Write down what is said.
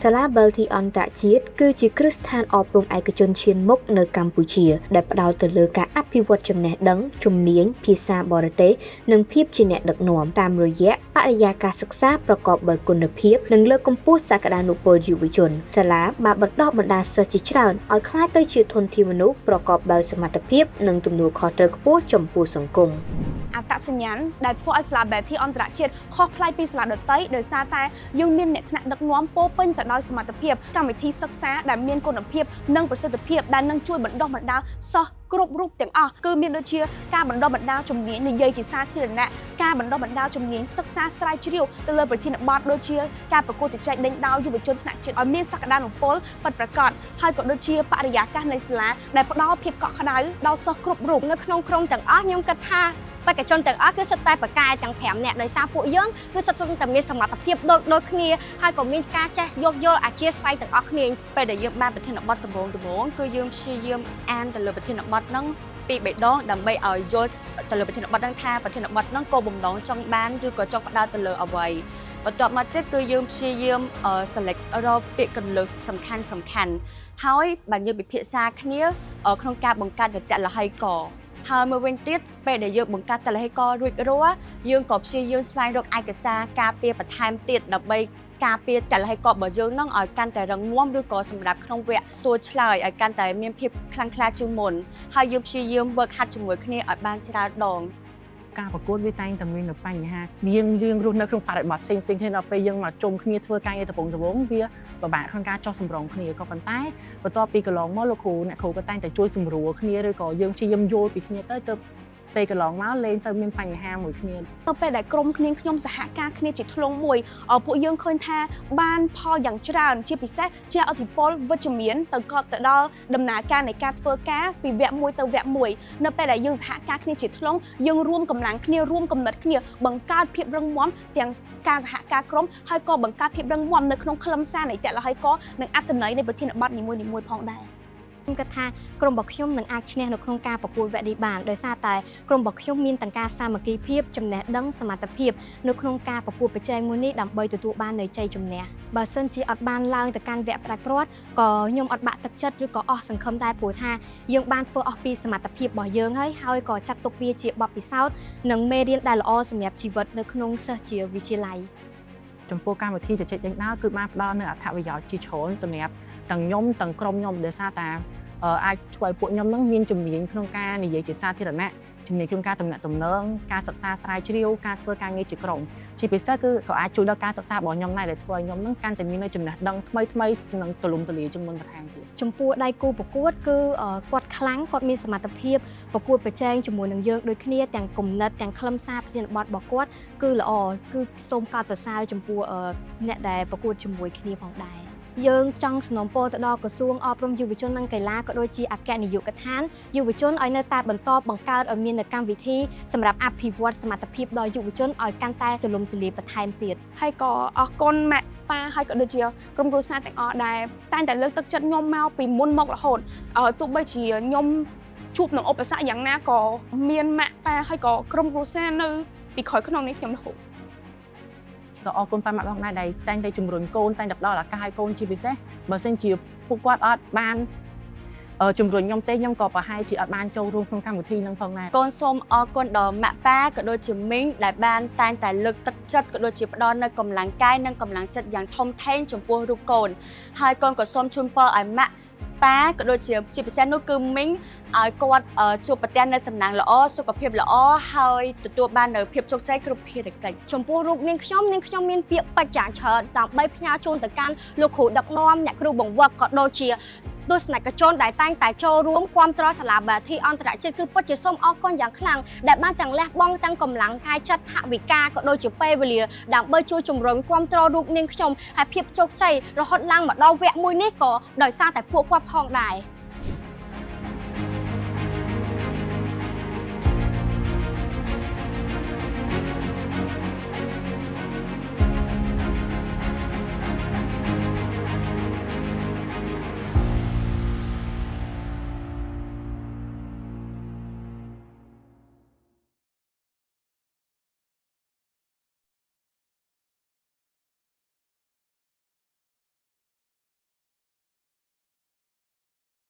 សាលា Balti អន្តរជាតិគឺជាគ្រឹះស្ថានអប់រំឯកជនឈានមុខនៅកម្ពុជាដែលផ្ដោតទៅលើការអភិវឌ្ឍចំណេះដឹងជំនាញភាសាបរទេសនិងភាពជាអ្នកដឹកនាំតាមរយៈបរិយាកាសសិក្សាប្រកបដោយគុណភាពនិងលើកកម្ពស់សក្តានុពលយុវជនសាលាបានបណ្ដុះបណ្ដាលសិស្សជាច្រើនឲ្យក្លាយទៅជាធនធានមនុស្សប្រកបដោយសមត្ថភាពនិងទំនួលខុសត្រូវខ្ពស់ចំពោះសង្គមអត្តសញ្ញាណដែលធ្វើឲ្យសាលា Balti អន្តរជាតិខុសប្លែកពីសាលាដទៃដោយសារតែយើងមានអ្នកថ្នាក់ដឹកនាំពោពេញទៅដោយសមត្ថភាពកម្មវិធីសិក្សាដែលមានគុណភាពនិងប្រសិទ្ធភាពដែលនឹងជួយបណ្ដុះបណ្ដាលសិស្សគ្រប់រូបទាំងអស់គឺមានដូចជាការបណ្ដុះបណ្ដាលជំនាញនិយាយជាសាធារណៈការបណ្ដុះបណ្ដាលជំនាញសិក្សាស្រាវជ្រាវទៅលើប្រធានបទដូចជាការប្រកួតជជែកដេញដោលយុវជនថ្នាក់ជាតិឲ្យមានសក្តានុពលពិតប្រាកដហើយក៏ដូចជាបរិយាកាសនៃសាលាដែលផ្ដល់ភាពកក់ក្ដៅដល់សិស្សគ្រប់រូបនៅក្នុងក្រុមទាំងអស់ខ្ញុំគិតថាបេក្ខជនទាំងអស់គឺសិតតែបកកាយទាំង5នាក់ដោយសារពួកយើងគឺសិតតែមានសមត្ថភាពដូចគ្នាហើយក៏មានការចេះយោគយល់អធ្យាស្រ័យទាំងអស់គ្នាពេលដែលយើងបានប្រធានបទដំបូងគឺយើងព្យាយាមអានទៅលើប្រធានបទហ្នឹងពី3ដងដើម្បីឲ្យយល់ទៅលើប្រធានបទហ្នឹងថាប្រធានបទហ្នឹងគោលបំណងចង់បានឬក៏ចង់ផ្ដោតទៅលើអ្វីបន្ទាប់មកទៀតគឺយើងព្យាយាម select រកពាក្យកន្លឹះសំខាន់ហើយបានយើងពិភាក្សាគ្នាក្នុងការបង្កើតនីតិលហិកហើយមួយវិញទៀតពេលដែលយើងបង្កើតតលហេករួចរាល់យើងក៏ព្យាយាមស្វែងរកឯកសារការពារបន្ថែមទៀតដើម្បីការពារតលហេករបស់យើងនឹងឲ្យកាន់តែរឹងមាំឬក៏សម្រាប់ក្នុងវគ្គសួរឆ្លើយឲ្យកាន់តែមានភាពខ្លាំងក្លាជាងមុនហើយយើងព្យាយាម work hard ជាមួយគ្នាឲ្យបានច្រើនដងការប្រកួតវាតែងតែមានបញ្ហាយើងរស់នៅក្នុងបរិបទផ្សេងៗគ្នាដល់ពេលយើងមកជុំគ្នាធ្វើការងារដំបូងវាពិបាកក្នុងការចោះសម្រងគ្នាក៏ប៉ុន្តែបន្ទាប់ពីកន្លងមកលោកគ្រូអ្នកគ្រូក៏តែងតែជួយសម្រួលគ្នាឬក៏យើងព្យាយាមយល់ពីគ្នាទៅពេលកន្លងមកលេងទៅមានបញ្ហាមួយគ្នាទៅពេលដែលក្រុមគ្នាខ្ញុំសហការគ្នាជាធ្លុងមួយពួកយើងឃើញថាបានផលយ៉ាងច្រើនជាពិសេសជាឥទ្ធិពលវិជ្ជមានទៅដល់ដំណើរការនៃការធ្វើការពីវគ្គ1ទៅវគ្គ1នៅពេលដែលយើងសហការគ្នាជាធ្លុងយើងរួមកម្លាំងគ្នារួមគំនិតគ្នាបង្កើតភាពរឹងមាំទាំងការសហការក្រុមហើយក៏បង្កើតភាពរឹងមាំនៅក្នុងខ្លឹមសារនៃតលហិកនិងអត្ថន័យនៃប្រធានបទនីមួយៗផងដែរខ្ញុំគិតថាក្រុមរបស់ខ្ញុំនឹងអាចឈ្នះនៅក្នុងការប្រកួតវគ្គនេះបានដោយសារតែក្រុមរបស់ខ្ញុំមានទាំងការសាមគ្គីភាពចំណេះដឹងសមត្ថភាពនៅក្នុងការប្រកួតប្រជែងមួយនេះដើម្បីទទួលបាននូវជ័យជំនះបើសិនជាអត់បានឡើងទៅកាន់វគ្គប្រាក់ព្រាត់ក៏ខ្ញុំអត់បាក់ទឹកចិត្តឬក៏អស់សង្ឃឹមដែរព្រោះថាយើងបានធ្វើអស់ពីសមត្ថភាពរបស់យើងហើយក៏ចាត់ទុកវាជាបទពិសោធន៍និងមេរៀនដែលល្អសម្រាប់ជីវិតនៅក្នុងសិស្សជាវិទ្យាល័យចំពោះកម្មវិធីជជែកដេញដោលគឺបានផ្ដល់នូវអត្ថប្រយោជន៍ជាច្រើនសម្រាប់ទាំងខ្ញុំទាំងក្រុមខ្ញុំដោយសារតែអាចធ្វើឲ្យពួកខ្ញុំនឹងមានជំនាញក្នុងការនិយាយជាសាធារណៈជំនាញក្នុងការទំនាក់ទំនងការសិក្សាស្រាវជ្រាវការធ្វើការងារជាក្រុមជាពិសេសគឺក៏អាចជួយដល់ការសិក្សារបស់ខ្ញុំដែរដែលធ្វើឲ្យខ្ញុំនឹងកាន់តែមានចំណេះដឹងថ្មីនិងទូលំទូលាយជាងមុនបន្ថែមទៀតចំពោះដៃគូប្រកួតគឺគាត់ខ្លាំងគាត់មានសមត្ថភាពប្រកួតប្រជែងជាមួយនឹងយើងដូចគ្នាទាំងគំនិតទាំងខ្លឹមសារប្រធានបទរបស់គាត់គឺល្អគឺសូមកោតសរសើរចំពោះអ្នកដែលប្រកួតជាមួយគ្នាផងដែរយើងចង់សំណូមពរទៅដល់ក្រសួងអប់រំយុវជននិងកីឡាក៏ដូចជាអគ្គនាយកដ្ឋានយុវជនឲ្យនៅតែបន្តបង្កើតឲ្យមានកម្មវិធីសម្រាប់អភិវឌ្ឍសមត្ថភាពដល់យុវជនឲ្យកាន់តែទូលំទូលាយបន្ថែមទៀតហើយក៏អរគុណម៉ាក់ប៉ាហើយក៏ដូចជាក្រុមគ្រួសារទាំងអស់ដែលតែងតែលើកទឹកចិត្តខ្ញុំមកពីមុនមករហូតទោះបីជាខ្ញុំជួបនឹងឧបសគ្គយ៉ាងណាក៏មានម៉ាក់ប៉ាហើយក៏ក្រុមគ្រួសារនៅពីក្រោយខ្នងនេះខ្ញុំរហូតក៏អរគុណប៉ាម៉ាក់បងដែរដែលតែងតែជំរុញកូនតែងតែផ្ដល់ឱកាសឲ្យកូនជាពិសេសបើមិនជាពួកគាត់អត់បានជំរុញខ្ញុំទេខ្ញុំក៏ប្រហែលជាអត់បានចូលរួមក្នុងកម្មវិធីនឹងផងដែរកូនសូមអរគុណដល់ម៉ាក់ប៉ាក៏ដូចជាមីងដែលបានតែងតែលើកទឹកចិត្តក៏ដូចជាផ្ដល់នូវកម្លាំងកាយនិងកម្លាំងចិត្តយ៉ាងធំធេងចំពោះរូបកូនហើយកូនក៏សូមជូនពរឲ្យម៉ាក់ប៉ាក៏ដូចជាពិសេសនោះគឺមីងឲ្យគាត់ជួបប្រទះនៅសំណាងល្អសុខភាពល្អហើយទទួលបាននូវភាពជោគជ័យគ្រប់ភារកិច្ចចំពោះរូបនាងខ្ញុំមានពាក្យបច្ចៈច្រើនដើម្បីផ្ញើជូនទៅកាន់លោកគ្រូដឹកនាំអ្នកគ្រូបង្វឹកក៏ដូចជាទស្សនិកជនដែលតែងតែចូលរួមគាំទ្រសាលា Balti អន្តរជាតិគឺពិតជាសូមអរគុណយ៉ាងខ្លាំងដែលបានទាំងលះបង់ទាំងកម្លាំងកាយចិត្តថវិកាក៏ដូចជាពេលវេលាដើម្បីជួយជំរុញគាំទ្ររូបនាងខ្ញុំហើយភាពជោគជ័យរហូតឡើងមកដល់វគ្គមួយនេះក៏ដោយសារតែពួកគាត់ផងដែរ